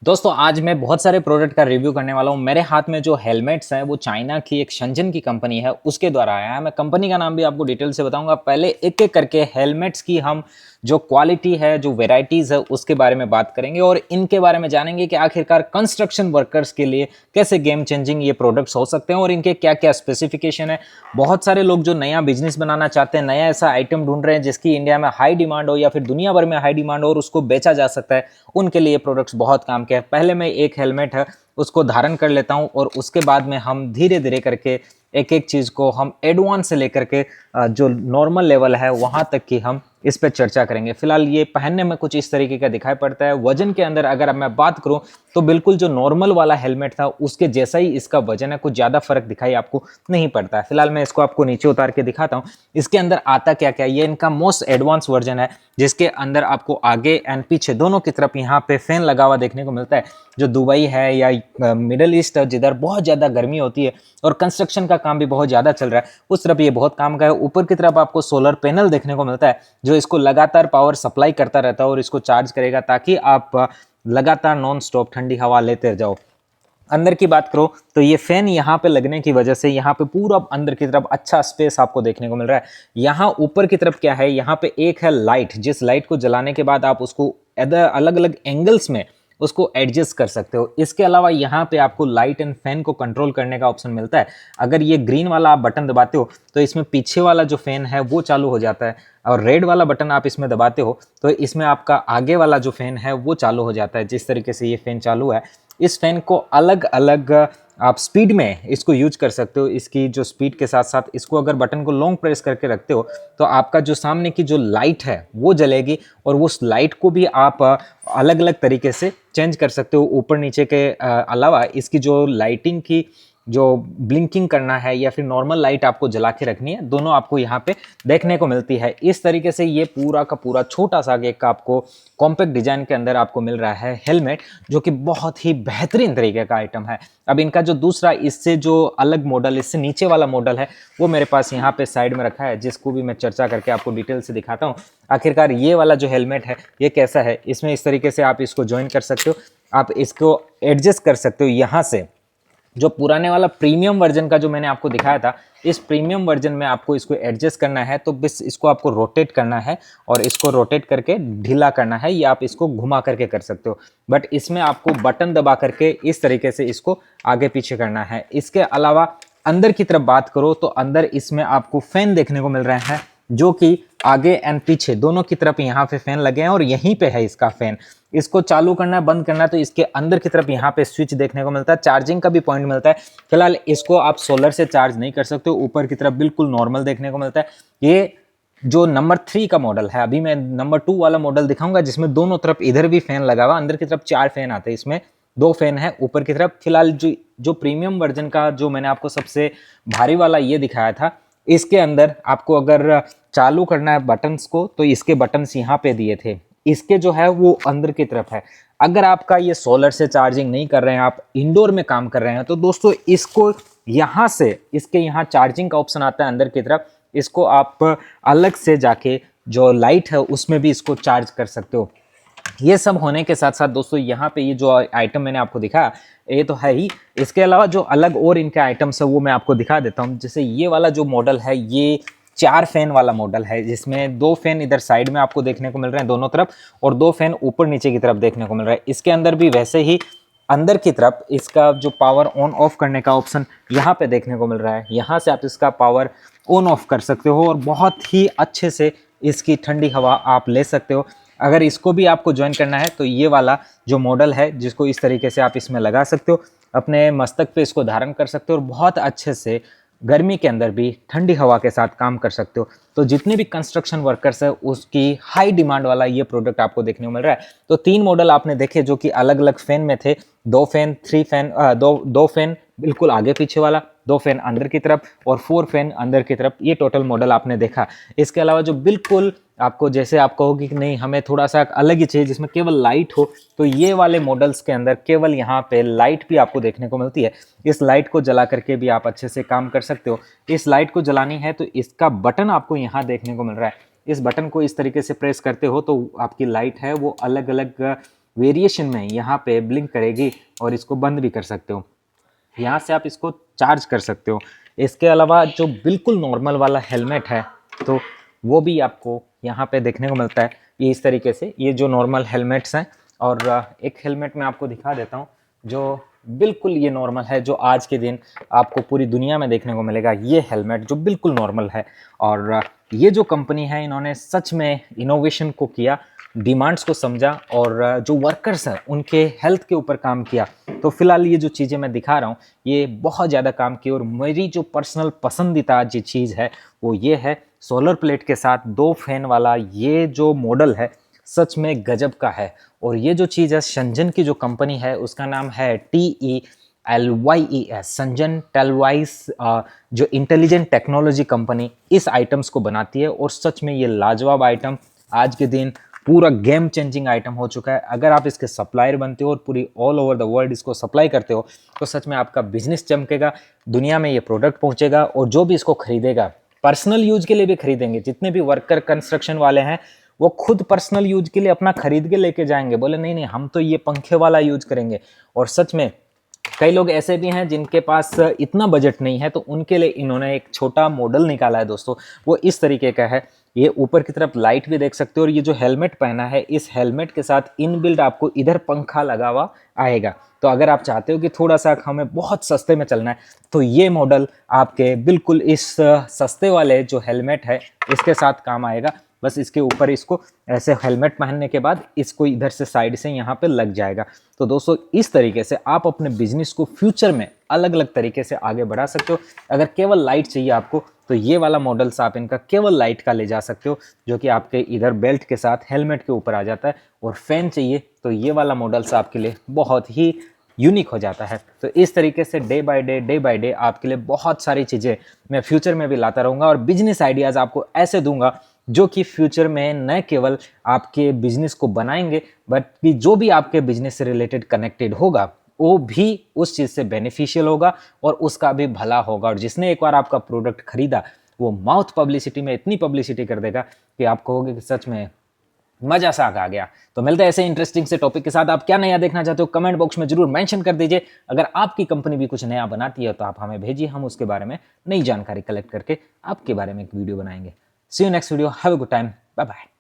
दोस्तों आज मैं बहुत सारे प्रोडक्ट का रिव्यू करने वाला हूँ। मेरे हाथ में जो हेलमेट्स हैं वो चाइना की एक शंजन की कंपनी है उसके द्वारा आया है। मैं कंपनी का नाम भी आपको डिटेल से बताऊंगा। पहले एक एक करके हेलमेट्स की हम जो क्वालिटी है, जो वेराइटीज़ है उसके बारे में बात करेंगे और इनके बारे में जानेंगे कि आखिरकार कंस्ट्रक्शन वर्कर्स के लिए कैसे गेम चेंजिंग ये प्रोडक्ट्स हो सकते हैं और इनके क्या क्या स्पेसिफिकेशन है। बहुत सारे लोग जो नया बिजनेस बनाना चाहते हैं, नया ऐसा आइटम ढूंढ रहे हैं जिसकी इंडिया में हाई डिमांड हो या फिर दुनिया भर में हाई डिमांड हो और उसको बेचा जा सकता है, उनके लिए प्रोडक्ट्स बहुत काम के हैं। पहले मैं एक हेलमेट है उसको धारण कर लेता हूं और उसके बाद में हम धीरे धीरे करके एक एक चीज़ को हम एडवांस से लेकर के जो नॉर्मल लेवल है वहां तक की हम इस पर चर्चा करेंगे। फिलहाल ये पहनने में कुछ इस तरीके का दिखाई पड़ता है। वजन के अंदर अगर मैं बात करूं तो बिल्कुल जो नॉर्मल वाला हेलमेट था उसके जैसा ही इसका वजन है, कुछ ज़्यादा फर्क दिखाई आपको नहीं पड़ता है। फिलहाल मैं इसको आपको नीचे उतार के दिखाता हूँ इसके अंदर आता क्या क्या। ये इनका मोस्ट एडवांस वर्जन है जिसके अंदर आपको आगे एंड पीछे दोनों की तरफ यहाँ पे फैन लगा हुआ देखने को मिलता है। जो दुबई है या मिडल ईस्ट है जिधर बहुत ज़्यादा गर्मी होती है और कंस्ट्रक्शन का काम भी बहुत ज़्यादा चल रहा है, उस तरफ ये बहुत काम का है। ऊपर की तरफ आपको सोलर पैनल देखने को मिलता है जो इसको लगातार पावर सप्लाई करता रहता है और इसको चार्ज करेगा ताकि आप लगातार नॉन स्टॉप ठंडी हवा लेते जाओ। अंदर की बात करो तो ये फैन यहाँ पे लगने की वजह से यहाँ पे पूरा अंदर की तरफ अच्छा स्पेस आपको देखने को मिल रहा है। यहाँ ऊपर की तरफ क्या है, यहाँ पे एक है लाइट, जिस लाइट को जलाने के बाद आप उसको अलग अलग एंगल्स में उसको एडजस्ट कर सकते हो। इसके अलावा यहाँ पे आपको लाइट एंड फैन को कंट्रोल करने का ऑप्शन मिलता है। अगर ये ग्रीन वाला आप बटन दबाते हो तो इसमें पीछे वाला जो फैन है वो चालू हो जाता है और रेड वाला बटन आप इसमें दबाते हो तो इसमें आपका आगे वाला जो फैन है वो चालू हो जाता है। जिस तरीके से ये फैन चालू है, इस फैन को अलग अलग आप स्पीड में इसको यूज कर सकते हो। इसकी जो स्पीड के साथ साथ इसको अगर बटन को लॉन्ग प्रेस करके रखते हो तो आपका जो सामने की जो लाइट है वो जलेगी और उस लाइट को भी आप अलग अलग तरीके से चेंज कर सकते हो। ऊपर नीचे के अलावा इसकी जो लाइटिंग की जो ब्लिंकिंग करना है या फिर नॉर्मल लाइट आपको जला के रखनी है, दोनों आपको यहाँ पे देखने को मिलती है। इस तरीके से ये पूरा का पूरा छोटा सा एक आपको कॉम्पैक्ट डिजाइन के अंदर आपको मिल रहा है हेलमेट, जो कि बहुत ही बेहतरीन तरीके का आइटम है। अब इनका जो दूसरा इससे जो अलग मॉडल, इससे नीचे वाला मॉडल है वो मेरे पास यहाँ पे साइड में रखा है, जिसको भी मैं चर्चा करके आपको डिटेल से दिखाता हूँ। आखिरकार ये वाला जो हेलमेट है ये कैसा है, इसमें इस तरीके से आप इसको ज्वाइन कर सकते हो, आप इसको एडजस्ट कर सकते हो यहाँ से। जो पुराने वाला प्रीमियम वर्जन का जो मैंने आपको दिखाया था, इस प्रीमियम वर्जन में आपको इसको एडजस्ट करना है तो बस इसको आपको रोटेट करना है और इसको रोटेट करके ढीला करना है या आप इसको घुमा करके कर सकते हो। बट इसमें आपको बटन दबा करके इस तरीके से इसको आगे पीछे करना है। इसके अलावा अंदर की तरफ बात करो तो अंदर इसमें आपको फैन देखने को मिल रहे हैं जो कि आगे एंड पीछे दोनों की तरफ यहाँ पे फैन लगे हैं और यहीं पे है इसका फैन। इसको चालू करना है, बंद करना है तो इसके अंदर की तरफ यहाँ पे स्विच देखने को मिलता है। चार्जिंग का भी पॉइंट मिलता है। फिलहाल इसको आप सोलर से चार्ज नहीं कर सकते हो, ऊपर की तरफ बिल्कुल नॉर्मल देखने को मिलता है। ये जो नंबर 3 का मॉडल है, अभी मैं नंबर 2 वाला मॉडल दिखाऊंगा जिसमें दोनों तरफ इधर भी फैन लगा हुआ, अंदर की तरफ 4 फैन आते हैं, इसमें 2 फैन है ऊपर की तरफ। फिलहाल जो प्रीमियम वर्जन का जो मैंने आपको सबसे भारी वाला ये दिखाया था, इसके अंदर आपको अगर चालू करना है बटन्स को तो इसके बटन्स यहाँ पे दिए थे, इसके जो है वो अंदर की तरफ है। अगर आपका ये सोलर से चार्जिंग नहीं कर रहे हैं, आप इंडोर में काम कर रहे हैं, तो दोस्तों इसको यहाँ से इसके यहाँ चार्जिंग का ऑप्शन आता है अंदर की तरफ। इसको आप अलग से जाके जो लाइट है उसमें भी इसको चार्ज कर सकते हो। ये सब होने के साथ साथ दोस्तों यहाँ पे ये जो आइटम मैंने आपको दिखाया ये तो है ही, इसके अलावा जो अलग और इनके आइटम्स है वो मैं आपको दिखा देता हूँ। जैसे ये वाला जो मॉडल है ये 4 फैन वाला मॉडल है, जिसमें 2 फैन इधर साइड में आपको देखने को मिल रहे हैं दोनों तरफ और 2 फैन ऊपर नीचे की तरफ देखने को मिल रहा है। इसके अंदर भी वैसे ही अंदर की तरफ इसका जो पावर ऑन ऑफ करने का ऑप्शन यहाँ पे देखने को मिल रहा है। यहाँ से आप इसका पावर ऑन ऑफ कर सकते हो और बहुत ही अच्छे से इसकी ठंडी हवा आप ले सकते हो। अगर इसको भी आपको ज्वाइन करना है तो ये वाला जो मॉडल है जिसको इस तरीके से आप इसमें लगा सकते हो, अपने मस्तक पे इसको धारण कर सकते हो और बहुत अच्छे से गर्मी के अंदर भी ठंडी हवा के साथ काम कर सकते हो। तो जितने भी कंस्ट्रक्शन वर्कर्स है उसकी हाई डिमांड वाला ये प्रोडक्ट आपको देखने को मिल रहा है। तो 3 मॉडल आपने देखे जो कि अलग अलग फैन में थे, 2 फैन, 3 फैन, दो फैन बिल्कुल आगे पीछे वाला, 2 फैन अंदर की तरफ और 4 फैन अंदर की तरफ, ये टोटल मॉडल आपने देखा। इसके अलावा जो बिल्कुल आपको जैसे आप कहोगे कि नहीं हमें थोड़ा सा अलग ही चाहिए जिसमें केवल लाइट हो, तो ये वाले मॉडल्स के अंदर केवल यहाँ पे लाइट भी आपको देखने को मिलती है। इस लाइट को जला करके भी आप अच्छे से काम कर सकते हो। इस लाइट को जलानी है तो इसका बटन आपको यहाँ देखने को मिल रहा है। इस बटन को इस तरीके से प्रेस करते हो तो आपकी लाइट है वो अलग अलग वेरिएशन में यहाँ पे ब्लिंक करेगी और इसको बंद भी कर सकते हो। यहाँ से आप इसको चार्ज कर सकते हो। इसके अलावा जो बिल्कुल नॉर्मल वाला हेलमेट है तो वो भी आपको यहाँ पे देखने को मिलता है। ये इस तरीके से, ये जो नॉर्मल हेलमेट्स हैं, और एक हेलमेट मैं आपको दिखा देता हूँ जो बिल्कुल ये नॉर्मल है, जो आज के दिन आपको पूरी दुनिया में देखने को मिलेगा। ये हेलमेट जो बिल्कुल नॉर्मल है, और ये जो कंपनी है इन्होंने सच में इनोवेशन को किया, डिमांड्स को समझा, और जो वर्कर्स हैं उनके हेल्थ के ऊपर काम किया। तो फिलहाल ये जो चीज़ें मैं दिखा रहा हूँ ये बहुत ज़्यादा काम की, और मेरी जो पर्सनल पसंदीदा जो चीज़ है वो ये है सोलर प्लेट के साथ 2 फैन वाला ये जो मॉडल है, सच में गजब का है। और ये जो चीज़ है शंजन की जो कंपनी है उसका नाम है TELYES, शंजन टेलवाइस, जो इंटेलिजेंट टेक्नोलॉजी कंपनी इस आइटम्स को बनाती है। और सच में ये लाजवाब आइटम आज के दिन पूरा गेम चेंजिंग आइटम हो चुका है। अगर आप इसके सप्लायर बनते हो और पूरी ऑल ओवर द वर्ल्ड इसको सप्लाई करते हो तो सच में आपका बिजनेस चमकेगा, दुनिया में ये प्रोडक्ट पहुंचेगा, और जो भी इसको खरीदेगा पर्सनल यूज के लिए भी खरीदेंगे। जितने भी वर्कर कंस्ट्रक्शन वाले हैं वो खुद पर्सनल यूज के लिए अपना खरीद के लेके जाएंगे, बोले नहीं नहीं हम तो ये पंखे वाला यूज करेंगे। और सच में कई लोग ऐसे भी हैं जिनके पास इतना बजट नहीं है, तो उनके लिए इन्होंने एक छोटा मॉडल निकाला है दोस्तों। वो इस तरीके का है, ये ऊपर की तरफ लाइट भी देख सकते हो, और ये जो हेलमेट पहना है इस हेलमेट के साथ इनबिल्ट आपको इधर पंखा लगा हुआ आएगा। तो अगर आप चाहते हो कि थोड़ा सा हमें बहुत सस्ते में चलना है तो ये मॉडल आपके बिल्कुल इस सस्ते वाले जो हेलमेट है इसके साथ काम आएगा। बस इसके ऊपर इसको ऐसे हेलमेट पहनने के बाद इसको इधर से साइड से यहाँ पे लग जाएगा। तो दोस्तों इस तरीके से आप अपने बिजनेस को फ्यूचर में अलग अलग तरीके से आगे बढ़ा सकते हो। अगर केवल लाइट चाहिए आपको तो ये वाला मॉडल्स आप इनका केवल लाइट का ले जा सकते हो, जो कि आपके इधर बेल्ट के साथ हेलमेट के ऊपर आ जाता है। और फैन चाहिए तो ये वाला मॉडल्स आपके लिए बहुत ही यूनिक हो जाता है। तो इस तरीके से डे बाय डे आपके लिए बहुत सारी चीज़ें मैं फ्यूचर में भी लाता रहूँगा, और बिजनेस आइडियाज़ आपको ऐसे दूंगा जो कि फ्यूचर में न केवल आपके बिजनेस को बनाएंगे बट कि जो भी आपके बिजनेस से रिलेटेड कनेक्टेड होगा वो भी उस चीज़ से बेनिफिशियल होगा और उसका भी भला होगा। और जिसने एक बार आपका प्रोडक्ट खरीदा वो माउथ पब्लिसिटी में इतनी पब्लिसिटी कर देगा कि आप कहोगे कि सच में मजा सा आ गया। तो मिलते हैं ऐसे इंटरेस्टिंग से टॉपिक के साथ। आप क्या नया देखना चाहते हो कमेंट बॉक्स में जरूर मेंशन कर दीजिए। अगर आपकी कंपनी भी कुछ नया बनाती है तो आप हमें भेजिए, हम उसके बारे में नई जानकारी कलेक्ट करके आपके बारे में एक वीडियो बनाएंगे। See you next video, have a good time, bye bye.